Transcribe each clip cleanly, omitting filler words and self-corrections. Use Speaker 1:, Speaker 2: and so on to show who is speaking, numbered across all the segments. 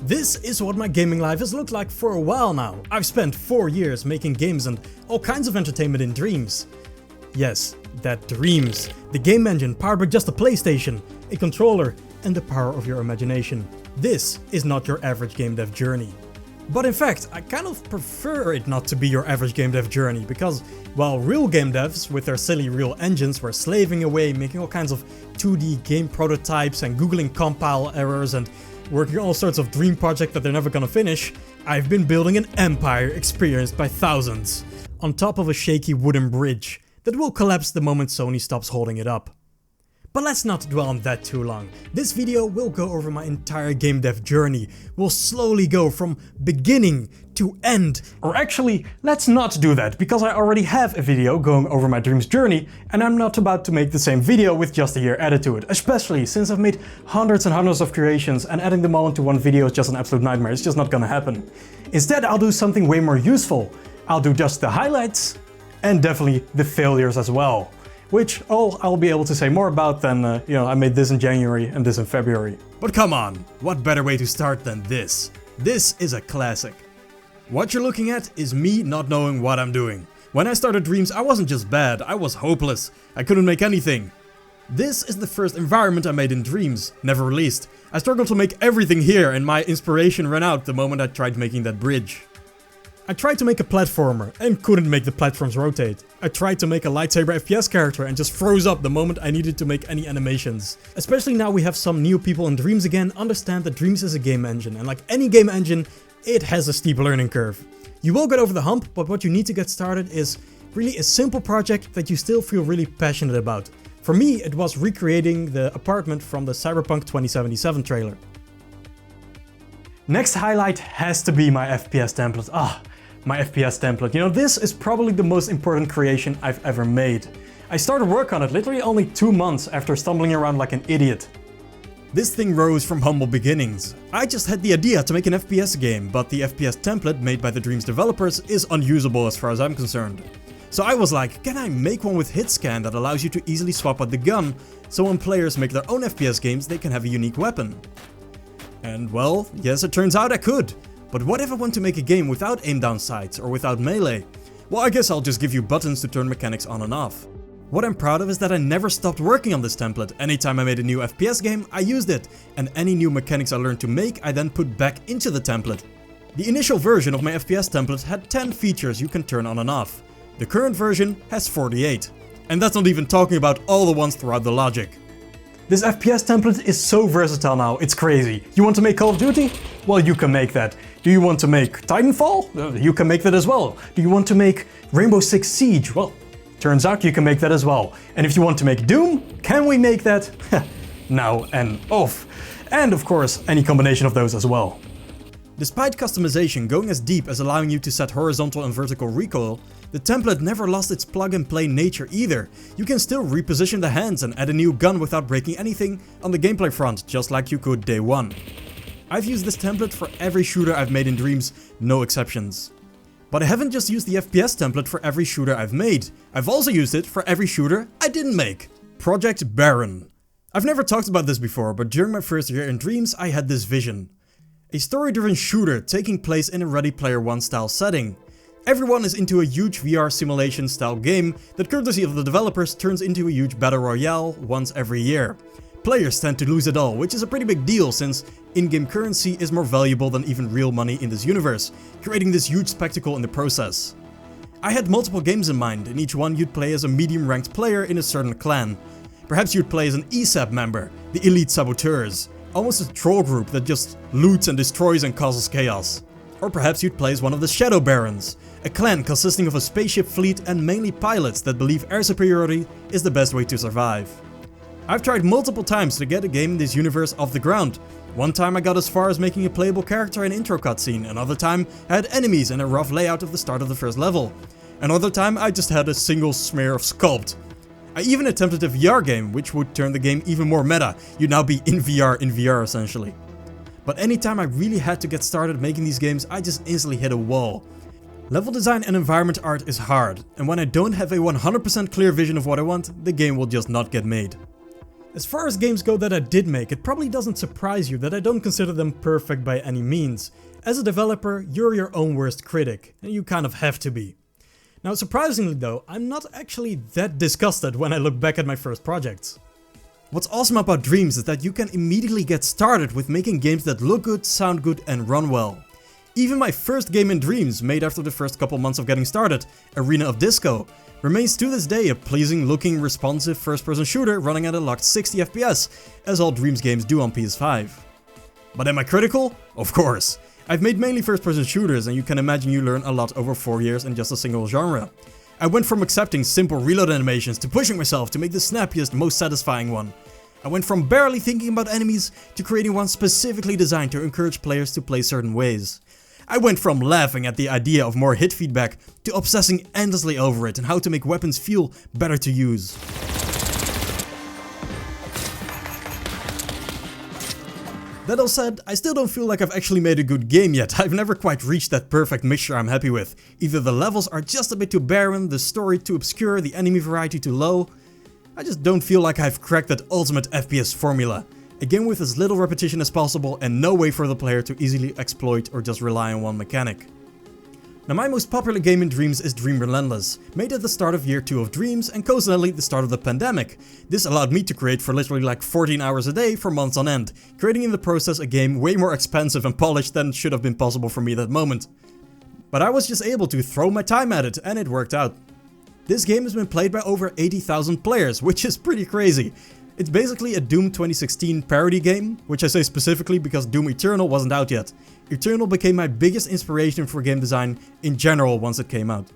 Speaker 1: This is what my gaming life has looked like for a while now. I've spent 4 years making games and all kinds of entertainment in Dreams. Yes, that Dreams. The game engine powered by just a PlayStation, a controller, and the power of your imagination. This is not your average game dev journey. But in fact, I kind of prefer it not to be your average game dev journey, because while real game devs with their silly real engines were slaving away making all kinds of 2D game prototypes and googling compile errors and working on all sorts of dream projects that they're never gonna finish, I've been building an empire experienced by thousands, on top of a shaky wooden bridge that will collapse the moment Sony stops holding it up. But let's not dwell on that too long. This video will go over my entire game dev journey. We'll slowly go from beginning to end. Or actually, let's not do that, because I already have a video going over my Dreams journey, and I'm not about to make the same video with just a year added to it, especially since I've made hundreds and hundreds of creations and adding them all into one video is just an absolute nightmare. It's just not gonna happen. Instead, I'll do something way more useful. I'll do just the highlights and definitely the failures as well. Which I'll be able to say more about than, I made this in January and this in February. But come on, what better way to start than this? This is a classic. What you're looking at is me not knowing what I'm doing. When I started Dreams, I wasn't just bad, I was hopeless. I couldn't make anything. This is the first environment I made in Dreams, never released. I struggled to make everything here and my inspiration ran out the moment I tried making that bridge. I tried to make a platformer and couldn't make the platforms rotate. I tried to make a lightsaber FPS character and just froze up the moment I needed to make any animations. Especially now we have some new people in Dreams again understand that Dreams is a game engine, and like any game engine, it has a steep learning curve. You will get over the hump, but what you need to get started is really a simple project that you still feel really passionate about. For me, it was recreating the apartment from the Cyberpunk 2077 trailer. Next highlight has to be my FPS template. My FPS template. This is probably the most important creation I've ever made. I started work on it literally only 2 months after stumbling around like an idiot. This thing rose from humble beginnings. I just had the idea to make an FPS game, but the FPS template made by the Dreams developers is unusable as far as I'm concerned. So I was like, can I make one with hit scan that allows you to easily swap out the gun, so when players make their own FPS games they can have a unique weapon? And well, yes, it turns out I could. But what if I want to make a game without aim down sights or without melee? Well, I guess I'll just give you buttons to turn mechanics on and off. What I'm proud of is that I never stopped working on this template. Anytime I made a new FPS game, I used it, and any new mechanics I learned to make, I then put back into the template. The initial version of my FPS template had 10 features you can turn on and off. The current version has 48. And that's not even talking about all the ones throughout the logic. This FPS template is so versatile now, it's crazy. You want to make Call of Duty? Well, you can make that. Do you want to make Titanfall? You can make that as well. Do you want to make Rainbow Six Siege? Well, turns out you can make that as well. And if you want to make Doom, can we make that? Now and off. And of course, any combination of those as well. Despite customization going as deep as allowing you to set horizontal and vertical recoil, the template never lost its plug-and-play nature either. You can still reposition the hands and add a new gun without breaking anything on the gameplay front, just like you could day one. I've used this template for every shooter I've made in Dreams, no exceptions. But I haven't just used the FPS template for every shooter I've made. I've also used it for every shooter I didn't make. Project Baron. I've never talked about this before, but during my first year in Dreams I had this vision. A story-driven shooter taking place in a Ready Player One style setting. Everyone is into a huge VR simulation style game that, courtesy of the developers, turns into a huge battle royale once every year. Players tend to lose it all, which is a pretty big deal since in-game currency is more valuable than even real money in this universe, creating this huge spectacle in the process. I had multiple games in mind. In each one you'd play as a medium-ranked player in a certain clan. Perhaps you'd play as an ESAB member, the Elite Saboteurs, almost a troll group that just loots and destroys and causes chaos. Or perhaps you'd play as one of the Shadow Barons, a clan consisting of a spaceship fleet and mainly pilots that believe air superiority is the best way to survive. I've tried multiple times to get a game in this universe off the ground. One time I got as far as making a playable character in an intro cutscene, another time I had enemies and a rough layout of the start of the first level. Another time I just had a single smear of sculpt. I even attempted a VR game, which would turn the game even more meta. You'd now be in VR essentially. But anytime I really had to get started making these games, I just instantly hit a wall. Level design and environment art is hard, and when I don't have a 100% clear vision of what I want, the game will just not get made. As far as games go that I did make, it probably doesn't surprise you that I don't consider them perfect by any means. As a developer, you're your own worst critic, and you kind of have to be. Now surprisingly though, I'm not actually that disgusted when I look back at my first projects. What's awesome about Dreams is that you can immediately get started with making games that look good, sound good and run well. Even my first game in Dreams, made after the first couple months of getting started, Arena of Disco, remains to this day a pleasing looking, responsive first-person shooter running at a locked 60 FPS, as all Dreams games do on PS5. But am I critical? Of course! I've made mainly first-person shooters, and you can imagine you learn a lot over 4 years in just a single genre. I went from accepting simple reload animations to pushing myself to make the snappiest, most satisfying one. I went from barely thinking about enemies to creating one specifically designed to encourage players to play certain ways. I went from laughing at the idea of more hit feedback to obsessing endlessly over it and how to make weapons feel better to use. That all said, I still don't feel like I've actually made a good game yet. I've never quite reached that perfect mixture I'm happy with. Either the levels are just a bit too barren, the story too obscure, the enemy variety too low. I just don't feel like I've cracked that ultimate FPS formula. A game with as little repetition as possible and no way for the player to easily exploit or just rely on one mechanic. Now my most popular game in Dreams is Relentless, made at the start of year 2 of Dreams and coincidentally the start of the pandemic. This allowed me to create for literally like 14 hours a day for months on end, creating in the process a game way more expensive and polished than should have been possible for me at that moment. But I was just able to throw my time at it and it worked out. This game has been played by over 80,000 players, which is pretty crazy. It's basically a Doom 2016 parody game, which I say specifically because Doom Eternal wasn't out yet. Eternal became my biggest inspiration for game design in general once it came out.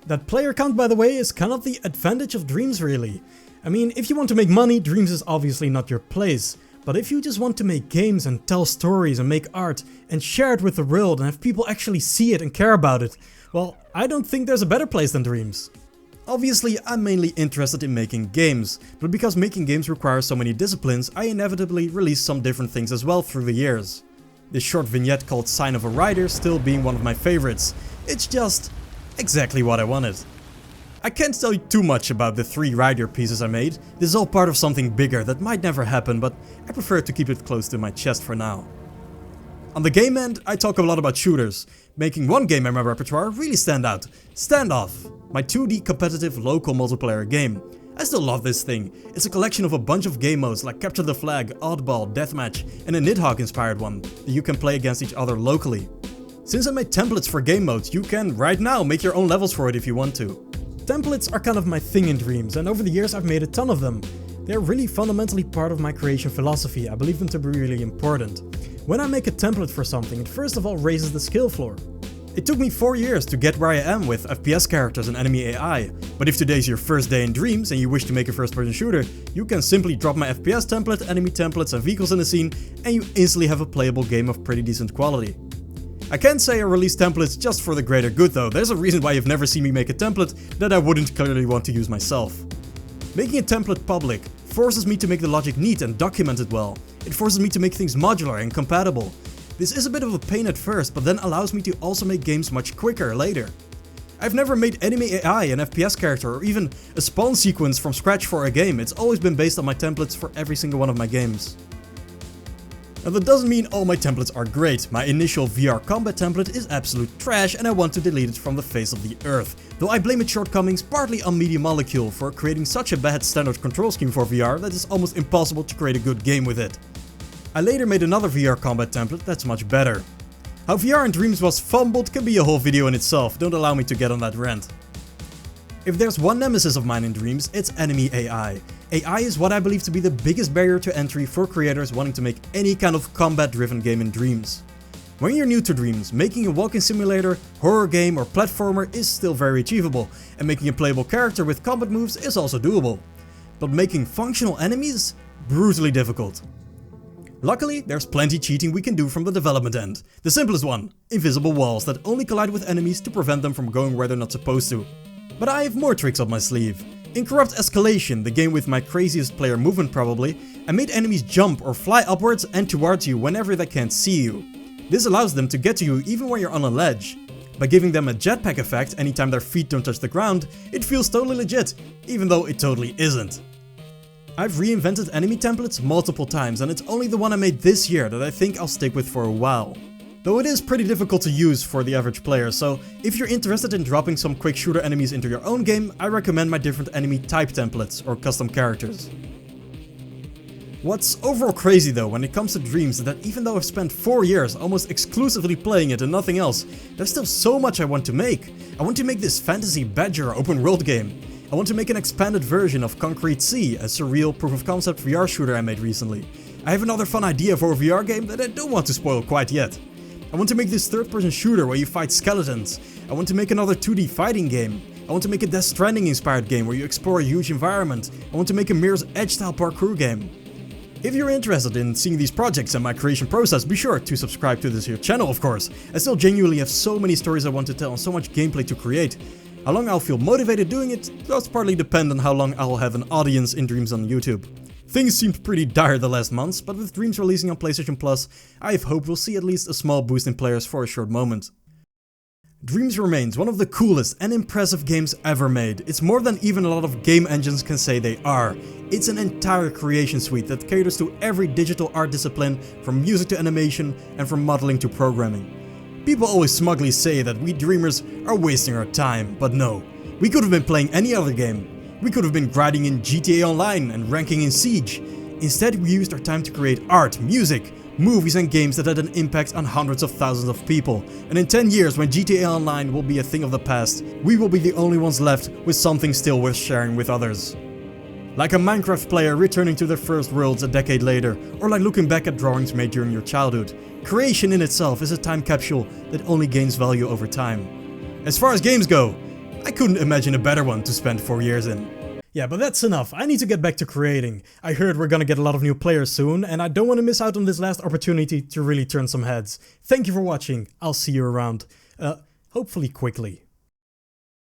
Speaker 1: That player count, by the way, is kind of the advantage of Dreams really. I mean, if you want to make money, Dreams is obviously not your place. But if you just want to make games and tell stories and make art and share it with the world and have people actually see it and care about it, well, I don't think there's a better place than Dreams. Obviously, I'm mainly interested in making games, but because making games requires so many disciplines, I inevitably release some different things as well through the years. This short vignette called Sign of a Rider still being one of my favorites. It's just exactly what I wanted. I can't tell you too much about the 3 rider pieces I made. This is all part of something bigger that might never happen, but I prefer to keep it close to my chest for now. On the game end, I talk a lot about shooters, making one game in my repertoire really stand out, Standoff, my 2D competitive local multiplayer game. I still love this thing. It's a collection of a bunch of game modes like Capture the Flag, Oddball, Deathmatch and a Nidhogg inspired one that you can play against each other locally. Since I made templates for game modes, you can right now make your own levels for it if you want to. Templates are kind of my thing in Dreams, and over the years I've made a ton of them. They're really fundamentally part of my creation philosophy. I believe them to be really important. When I make a template for something, it first of all raises the skill floor. It took me 4 years to get where I am with FPS characters and enemy AI, but if today's your first day in Dreams and you wish to make a first-person shooter, you can simply drop my FPS template, enemy templates and vehicles in the scene, and you instantly have a playable game of pretty decent quality. I can't say I release templates just for the greater good though. There's a reason why you've never seen me make a template that I wouldn't clearly want to use myself. Making a template public forces me to make the logic neat and document it well. It forces me to make things modular and compatible. This is a bit of a pain at first, but then allows me to also make games much quicker later. I've never made enemy AI, an FPS character, or even a spawn sequence from scratch for a game. It's always been based on my templates for every single one of my games. Now that doesn't mean all my templates are great. My initial VR combat template is absolute trash and I want to delete it from the face of the earth. Though I blame its shortcomings partly on Media Molecule for creating such a bad standard control scheme for VR that it's almost impossible to create a good game with it. I later made another VR combat template that's much better. How VR in Dreams was fumbled can be a whole video in itself, don't allow me to get on that rant. If there's one nemesis of mine in Dreams, it's enemy AI. AI is what I believe to be the biggest barrier to entry for creators wanting to make any kind of combat-driven game in Dreams. When you're new to Dreams, making a walking simulator, horror game or platformer is still very achievable, and making a playable character with combat moves is also doable. But making functional enemies? Brutally difficult. Luckily, there's plenty cheating we can do from the development end. The simplest one, invisible walls that only collide with enemies to prevent them from going where they're not supposed to. But I have more tricks up my sleeve. In Corrupt Escalation, the game with my craziest player movement probably, I made enemies jump or fly upwards and towards you whenever they can't see you. This allows them to get to you even when you're on a ledge. By giving them a jetpack effect anytime their feet don't touch the ground, it feels totally legit, even though it totally isn't. I've reinvented enemy templates multiple times, and it's only the one I made this year that I think I'll stick with for a while. Though it is pretty difficult to use for the average player, so if you're interested in dropping some quick shooter enemies into your own game, I recommend my different enemy type templates or custom characters. What's overall crazy though when it comes to Dreams is that even though I've spent 4 years almost exclusively playing it and nothing else, there's still so much I want to make. I want to make this fantasy badger open world game. I want to make an expanded version of Concrete Sea, a surreal proof of concept VR shooter I made recently. I have another fun idea for a VR game that I don't want to spoil quite yet. I want to make this third-person shooter where you fight skeletons. I want to make another 2D fighting game. I want to make a Death Stranding inspired game where you explore a huge environment. I want to make a Mirror's Edge style parkour game. If you're interested in seeing these projects and my creation process, be sure to subscribe to this here channel, of course. I still genuinely have so many stories I want to tell and so much gameplay to create. How long I'll feel motivated doing it does partly depend on how long I'll have an audience in Dreams on YouTube. Things seemed pretty dire the last months, but with Dreams releasing on PlayStation Plus, I have hope we'll see at least a small boost in players for a short moment. Dreams remains one of the coolest and impressive games ever made. It's more than even a lot of game engines can say they are. It's an entire creation suite that caters to every digital art discipline, from music to animation and from modeling to programming. People always smugly say that we dreamers are wasting our time, but no. We could have been playing any other game. We could have been grinding in GTA Online and ranking in Siege. Instead, we used our time to create art, music, movies and games that had an impact on hundreds of thousands of people. And in 10 years, when GTA Online will be a thing of the past, we will be the only ones left with something still worth sharing with others. Like a Minecraft player returning to their first worlds a decade later, or like looking back at drawings made during your childhood. Creation in itself is a time capsule that only gains value over time. As far as games go, I couldn't imagine a better one to spend 4 years in. Yeah, but that's enough. I need to get back to creating. I heard we're gonna get a lot of new players soon, and I don't want to miss out on this last opportunity to really turn some heads. Thank you for watching. I'll see you around. Hopefully quickly.